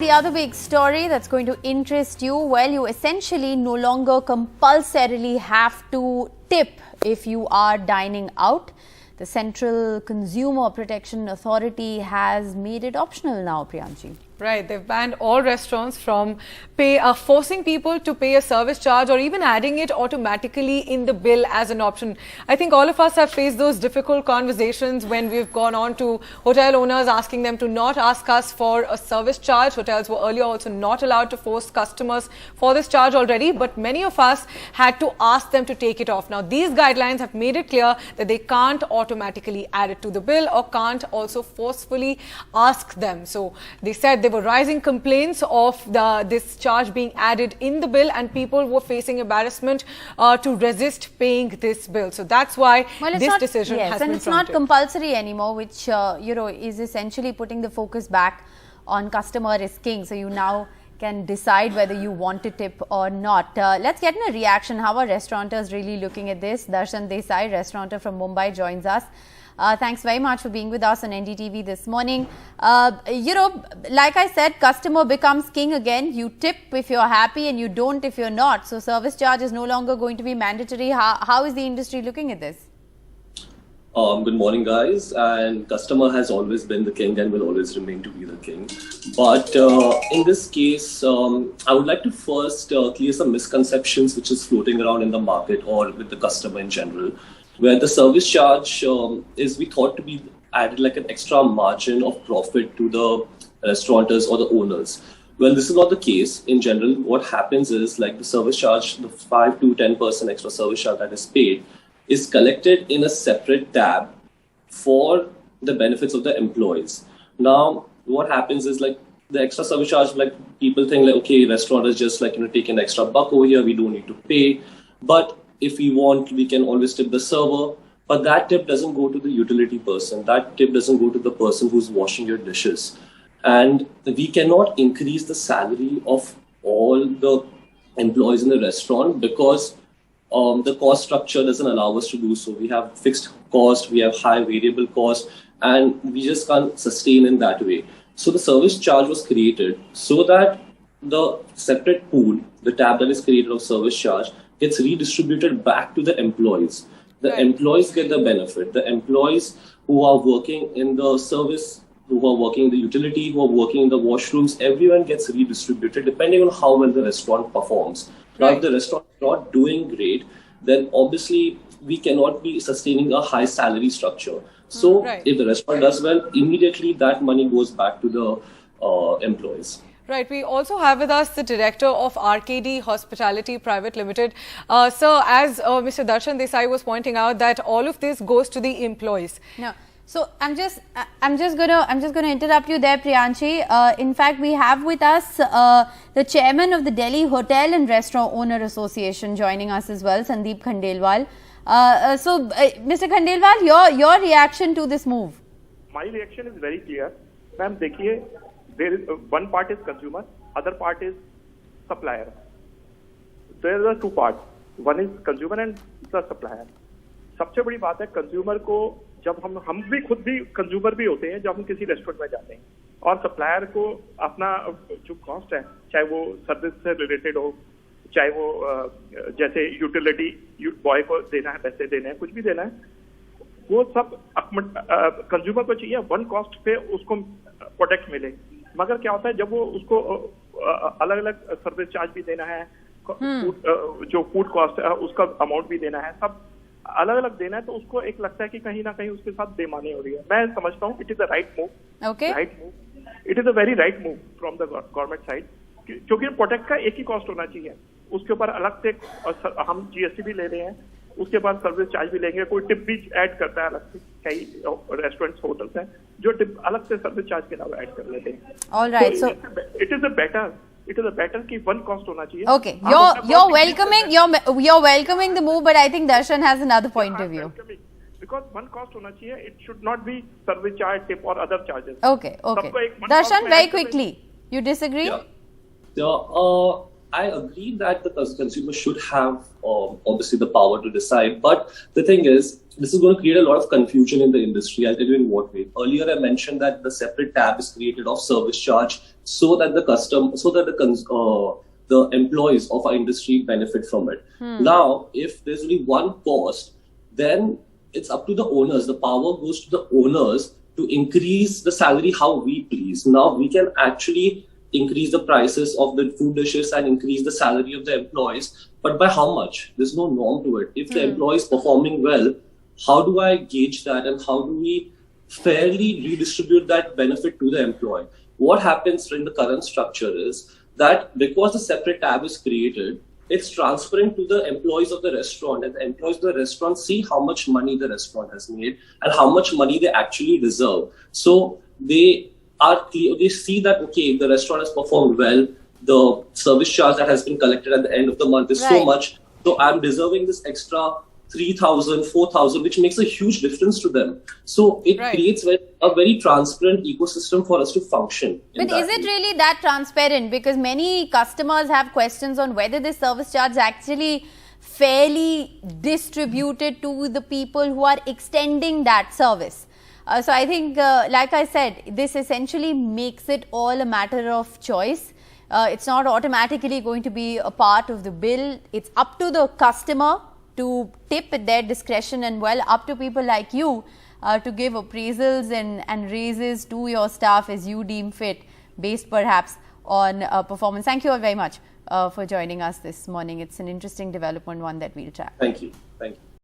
the other big story that's going to interest you, well, you essentially no longer compulsorily have to tip if you are dining out. The Central Consumer Protection Authority has made it optional now, Priyanshi. Right, they've banned all restaurants from forcing people to pay a service charge or even adding it automatically in the bill as an option. I think all of us have faced those difficult conversations when we've gone on to hotel owners asking them to not ask us for a service charge. Hotels were earlier also not allowed to force customers for this charge already, but many of us had to ask them to take it off. Now, these guidelines have made it clear that they can't automatically add it to the bill or can't also forcefully ask them. So they said there were rising complaints of this charge being added in the bill, and people were facing embarrassment to resist paying this bill. So that's why this decision has been and it's not compulsory anymore, which is essentially putting the focus back on customer is king. So you now can decide whether you want to tip or not. Let's get a reaction. How are restaurateurs really looking at this? Darshan Desai, restaurateur from Mumbai, joins us. Thanks very much for being with us on NDTV this morning. Like I said, customer becomes king again. You tip if you're happy and you don't if you're not. So service charge is no longer going to be mandatory. How is the industry looking at this? Good morning, guys. And customer has always been the king and will always remain to be the king. But in this case, I would like to first clear some misconceptions which is floating around in the market or with the customer in general, where the service charge is we thought to be added like an extra margin of profit to the restaurateurs or the owners. Well, this is not the case. In general, what happens is like the service charge, the 5 to 10% extra service charge that is paid is collected in a separate tab for the benefits of the employees. Now, what happens is like the extra service charge, like people think like, okay, restaurant is just like, take an extra buck over here. We don't need to pay. But if we want, we can always tip the server, but that tip doesn't go to the utility person. That tip doesn't go to the person who's washing your dishes. And we cannot increase the salary of all the employees in the restaurant because the cost structure doesn't allow us to do so. We have fixed cost, we have high variable cost, and we just can't sustain in that way. So the service charge was created so that the separate pool, the tab that is created of service charge, gets redistributed back to the employees. The employees get the benefit. The employees who are working in the service, who are working in the utility, who are working in the washrooms, everyone gets redistributed depending on how well the restaurant performs. Now, if the restaurant is not doing great, then obviously we cannot be sustaining a high salary structure. So if the restaurant does well, immediately that money goes back to the employees. Right. We also have with us the director of RKD Hospitality Private Limited. Sir, as Mr. Darshan Desai was pointing out, that all of this goes to the employees. No. So I'm just gonna interrupt you there, Priyanshi. In fact, we have with us the chairman of the Delhi Hotel and Restaurant Owner Association joining us as well, Sandeep Khandelwal. Mr. Khandelwal, your reaction to this move? My reaction is very clear. Ma'am, देखिए, there is one part is consumer, other part is supplier. There are two parts. One is consumer and the supplier. सबसे बड़ी बात है consumer को जब हम भी खुद भी कंज्यूमर भी होते हैं जब हम किसी रेस्टोरेंट में जाते हैं और सप्लायर को अपना जो कॉस्ट है चाहे वो सर्विस से रिलेटेड हो चाहे वो जैसे यूटिलिटी बॉय को देना है पैसे देने हैं कुछ भी देना है वो सब कंज्यूमर को चाहिए वन कॉस्ट पे उसको प्रोडक्ट मिले मगर क्या होता है जब वो उसको अलग अलग सर्विस चार्ज भी देना है जो फूड कॉस्ट है उसका अमाउंट भी देना है सब अलग अलग देना है तो उसको एक लगता है कि कहीं ना कहीं उसके साथ बेईमानी हो रही है मैं समझता हूँ it is the right move right move it is a very right move from the government side क्योंकि प्रोडक्ट का एक ही कॉस्ट होना चाहिए उसके ऊपर अलग से हम जीएसटी भी ले रहे हैं उसके बाद सर्विस चार्ज भी लेंगे कोई टिप भी ऐड करता है अलग से कई रेस्टोरेंट्स होटल्स हैं जो टिप अलग से सर्विस चार्ज के अलावा ऐड कर लेते हैं alright so it is a better कि one cost होना चाहिए. Okay, you're welcoming the move, but I think Darshan has another point of view. Because one cost होना चाहिए, it should not be service charge, tip or other charges. Okay. Darshan, very quickly, you disagree? Yeah. I agree that the consumer should have obviously the power to decide. But the thing is, this is going to create a lot of confusion in the industry. I'll tell you in what way. Earlier, I mentioned that the separate tab is created of service charge so that the employees of our industry benefit from it. Now, if there's only one cost, then it's up to the owners. The power goes to the owners to increase the salary how we please. Now we can actually increase the prices of the food dishes and increase the salary of the employees. But by how much? There's no norm to it. If the employee is performing well, how do I gauge that and how do we fairly redistribute that benefit to the employee? What happens in the current structure is that because the separate tab is created, it's transparent to the employees of the restaurant, and the employees of the restaurant see how much money the restaurant has made and how much money they actually deserve. So they are clear, they see that, okay, the restaurant has performed well, the service charge that has been collected at the end of the month is so much, so I'm deserving this extra 3,000, 4,000, which makes a huge difference to them. So it creates a very transparent ecosystem for us to function. But is it really that transparent? Because many customers have questions on whether this service charge is actually fairly distributed to the people who are extending that service. So I think, like I said, this essentially makes it all a matter of choice. It's not automatically going to be a part of the bill. It's up to the customer to tip at their discretion, and well, up to people like you to give appraisals and raises to your staff as you deem fit, based perhaps on performance. Thank you all very much for joining us this morning. It's an interesting development, one that we'll track. Thank you. Thank you.